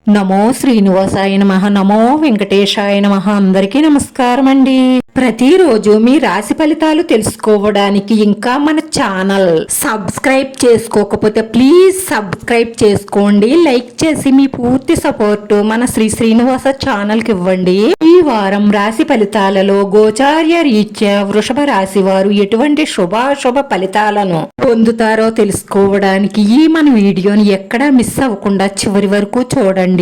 నమో శ్రీనివాసాయ నమః. నమో వెంకటేశాయ నమః. అందరికీ నమస్కారం అండి. ప్రతిరోజు మీ రాశి ఫలితాలు తెలుసుకోవడానికి ఇంకా మన ఛానల్ సబ్స్క్రైబ్ చేసుకోకపోతే ప్లీజ్ సబ్స్క్రైబ్ చేసుకోండి. లైక్ చేసి మీ పూర్తి సపోర్ట్ మన శ్రీనివాస ఛానల్ కి ఇవ్వండి. ఈ వారం రాశి ఫలితాలలో గోచార్య రీత్యా వృషభ రాశి వారు ఎటువంటి శుభాశుభ ఫలితాలను పొందుతారో తెలుసుకోవడానికి ఈ మన వీడియోని ఎక్కడా మిస్ అవ్వకుండా చివరి వరకు చూడండి.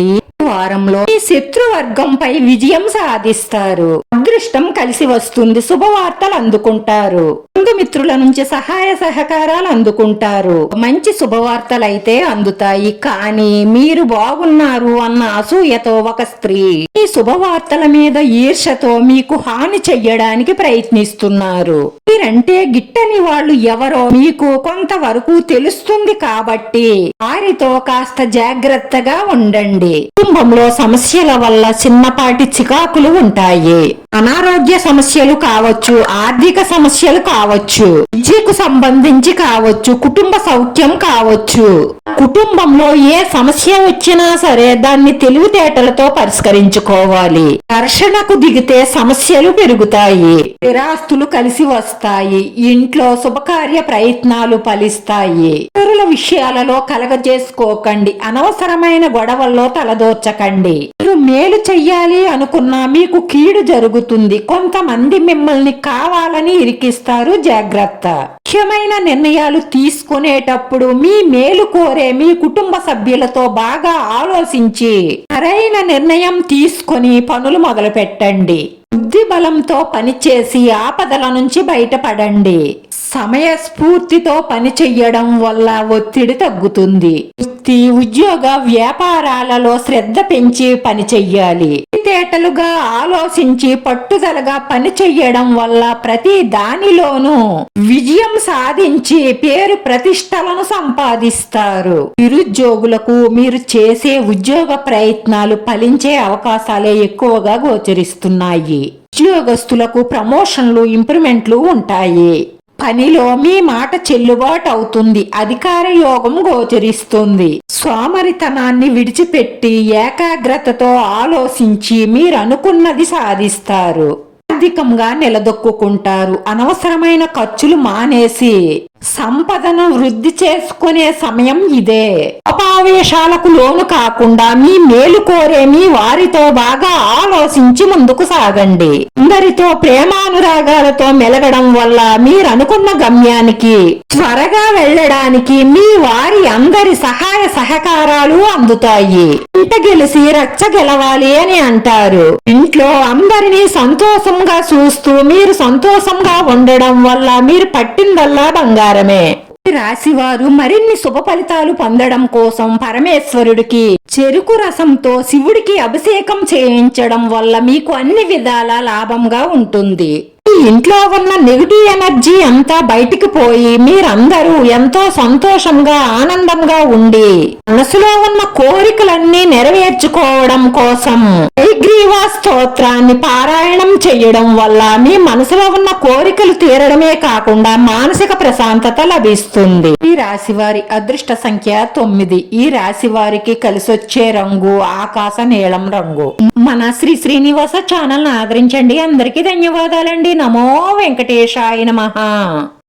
వారంలో ఈ శత్రువర్గంపై విజయం సాధిస్తారు. అదృష్టం కలిసి వస్తుంది. శుభవార్తలు అందుకుంటారు. బంధుమిత్రుల నుంచి సహాయ సహకారాలు అందుకుంటారు. మంచి శుభవార్తలు అయితే అందుతాయి. కానీ మీరు బాగున్నారు అన్న అసూయతో ఒక స్త్రీ ఈ శుభవార్తల మీద ఈర్షతో మీకు హాని చెయ్యడానికి ప్రయత్నిస్తున్నారు. మీరంటే గిట్టని వాళ్ళు ఎవరో మీకు కొంతవరకు తెలుస్తుంది కాబట్టి వారితో కాస్త జాగ్రత్తగా ఉండండి. కుటుంబంలో సమస్యల వల్ల చిన్నపాటి చికాకులు ఉంటాయి. అనారోగ్య సమస్యలు కావచ్చు, ఆర్థిక సమస్యలు కావచ్చు, విద్యకు సంబంధించి కావచ్చు, కుటుంబ సౌఖ్యం కావచ్చు. కుటుంబంలో ఏ సమస్య వచ్చినా సరే దాన్ని తెలివితేటలతో పరిష్కరించుకోవాలి. ఘర్షణకు దిగితే సమస్యలు పెరుగుతాయి. స్థిరాస్తులు కలిసి వస్తాయి. ఇంట్లో శుభకార్య ప్రయత్నాలు ఫలిస్తాయి. ఇతరుల విషయాలలో కలగజేసుకోకండి. అనవసరమైన గొడవల్లో తలదోర్చకండి. మీరు మేలు చెయ్యాలి అనుకున్నా మీకు కీడు జరుగుతుంది. కొంతమంది మిమ్మల్ని కావాలని ఇరికిస్తారు. జాగ్రత్త. ముఖ్యమైన నిర్ణయాలు తీసుకునేటప్పుడు మీ మేలు కోరే మీ కుటుంబ సభ్యులతో బాగా ఆలోచించి సరైన నిర్ణయం తీసుకొని పనులు మొదలు పెట్టండి. బుద్ధి బలంతో పనిచేసి ఆపదల నుంచి బయటపడండి. సమయస్ఫూర్తితో పని చెయ్యడం వల్ల ఒత్తిడి తగ్గుతుంది. ఉద్యోగ వ్యాపారాలలో శ్రద్ధ పెంచి పని చెయ్యాలి. తేటలుగా ఆలోచించి పట్టుదలగా పని చెయ్యడం వల్ల ప్రతి దానిలోనూ విజయం సాధించి పేరు ప్రతిష్టలను సంపాదిస్తారు. నిరుద్యోగులకు మీరు చేసే ఉద్యోగ ప్రయత్నాలు ఫలించే అవకాశాలే ఎక్కువగా గోచరిస్తున్నాయి. ఉద్యోగస్తులకు ప్రమోషన్లు, ఇంప్రూవ్మెంట్లు ఉంటాయి. పనిలో మీ మాట చెల్లుబాటు అవుతుంది. అధికార యోగం గోచరిస్తుంది. సోమరితనాన్ని విడిచిపెట్టి ఏకాగ్రతతో ఆలోచించి మీరు అనుకున్నది సాధిస్తారు. ఆర్థికంగా నిలదొక్కుంటారు. అనవసరమైన ఖర్చులు మానేసి సంపదను వృద్ధి చేసుకునే సమయం ఇదే. అపావేశాలకు లోను కాకుండా మీ మేలు కోరే మీ వారితో బాగా ఆలోచించి ముందుకు సాగండి. అందరితో ప్రేమానురాగాలతో మెలగడం వల్ల మీరనుకున్న గమ్యానికి త్వరగా వెళ్ళడానికి మీ వారి అందరి సహాయ సహకారాలు అందుతాయి. ఇంట గెలిసి రచ్చ గెలవాలి అని అంటారు. ఇంట్లో అందరినీ సంతోషంగా చూస్తూ మీరు సంతోషంగా ఉండడం వల్ల మీరు పట్టిందల్లా బంగారమే. రాశివారు మరిన్ని శుభ ఫలితాలు పొందడం కోసం పరమేశ్వరుడికి చెరుకు రసంతో శివుడికి అభిషేకం చేయించడం వల్ల మీకు అన్ని విధాల లాభంగా ఉంటుంది. ఇంట్లో ఉన్న నెగిటివ్ ఎనర్జీ అంతా బయటికి పోయి మీరందరూ ఎంతో సంతోషంగా ఆనందంగా ఉండి మనసులో ఉన్న కోరికలన్నీ నెరవేర్చుకోవడం కోసం హయగ్రీవ స్తోత్రాన్ని పారాయణం చేయడం వల్ల మీ మనసులో ఉన్న కోరికలు తీరడమే కాకుండా మానసిక ప్రశాంతత లభిస్తుంది. ఈ రాశి వారి అదృష్ట సంఖ్య 9. ఈ రాశి వారికి కలిసొచ్చే రంగు ఆకాశ నీలం రంగు. మన శ్రీనివాస ఛానల్ ఆదరించండి. అందరికీ ధన్యవాదాలండి. నమో వెంకటేశాయ నమః.